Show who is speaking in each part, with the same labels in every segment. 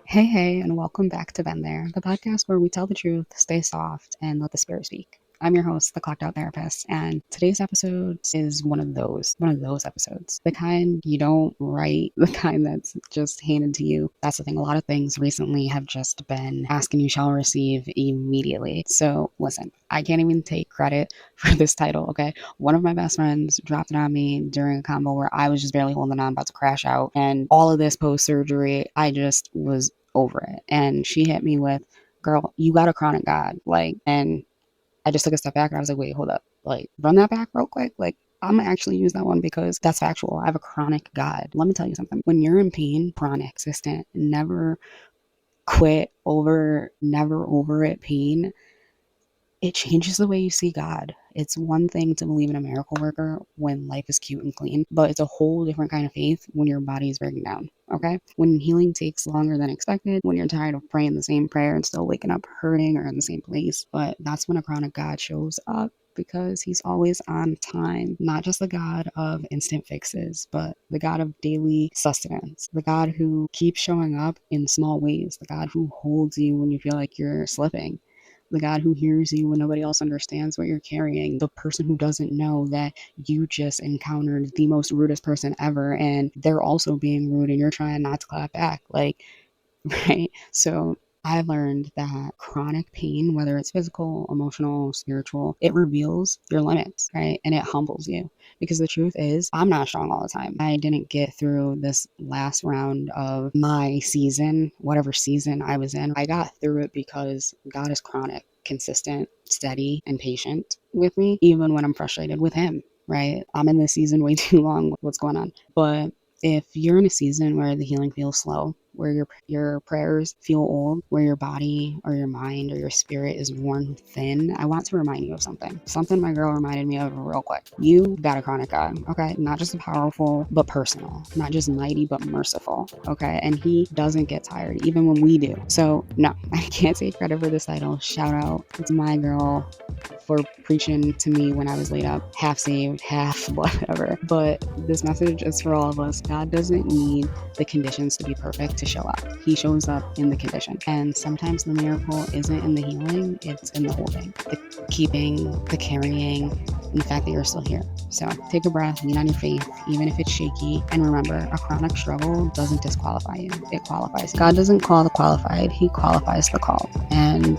Speaker 1: Hey, and welcome back to Been There, the podcast where we tell the truth, stay soft, and let the spirit speak. I'm your host, the Clocked Out Therapist, and today's episode is one of those episodes. The kind you don't write, the kind that's just handed to you. That's the thing. A lot of things recently have just been ask and you shall receive immediately. So listen, I can't even take credit for this title, okay? One of my best friends dropped it on me during a combo where I was just barely holding on, about to crash out, and all of this post-surgery, I just was over it. And she hit me with, girl, you got a chronic God. And I just took a step back and I was like, wait, hold up. Run that back real quick. I'm gonna actually use that one because that's factual. I have a chronic God. Let me tell you something. When you're in pain, chronic, consistent, never never over it pain, it changes the way you see God. It's one thing to believe in a miracle worker when life is cute and clean, but it's a whole different kind of faith when your body is breaking down, okay? When healing takes longer than expected, when you're tired of praying the same prayer and still waking up hurting or in the same place. But that's when a chronic God shows up, because he's always on time. Not just the God of instant fixes, but the God of daily sustenance. The God who keeps showing up in small ways. The God who holds you when you feel like you're slipping. The God who hears you when nobody else understands what you're carrying. The person who doesn't know that you just encountered the most rudest person ever and they're also being rude and you're trying not to clap back. Right? So I learned that chronic pain, whether it's physical, emotional, spiritual, it reveals your limits, right? And it humbles you. Because the truth is, I'm not strong all the time. I didn't get through this last round of my season, whatever season I was in. I got through it because God is chronic, consistent, steady, and patient with me, even when I'm frustrated with him, right? I'm in this season way too long. What's going on? But if you're in a season where the healing feels slow, where your prayers feel old, where your body or your mind or your spirit is worn thin, I want to remind you of something my girl reminded me of real quick. You got a chronic God, okay? Not just powerful, but personal. Not just mighty, but merciful, okay? And he doesn't get tired, even when we do. So no, I can't take credit for this title. Shout out to my girl for preaching to me when I was laid up, half saved, half whatever. But this message is for all of us. God doesn't need the conditions to be perfect to show up. He shows up in the condition. And sometimes the miracle isn't in the healing, it's in the holding, the keeping, the carrying, and the fact that you're still here. So take a breath, lean on your faith, even if it's shaky. And remember, a chronic struggle doesn't disqualify you, it qualifies you. God doesn't call the qualified, he qualifies the call. And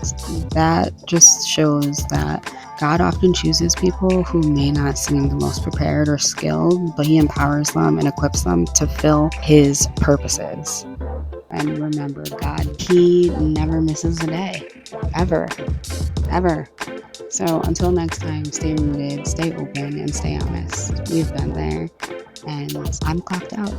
Speaker 1: that just shows that God often chooses people who may not seem the most prepared or skilled, but he empowers them and equips them to fill his purposes. And remember, God, he never misses a day, ever, ever. So until next time, stay rooted, stay open, and stay honest. We've been there, and I'm clocked out.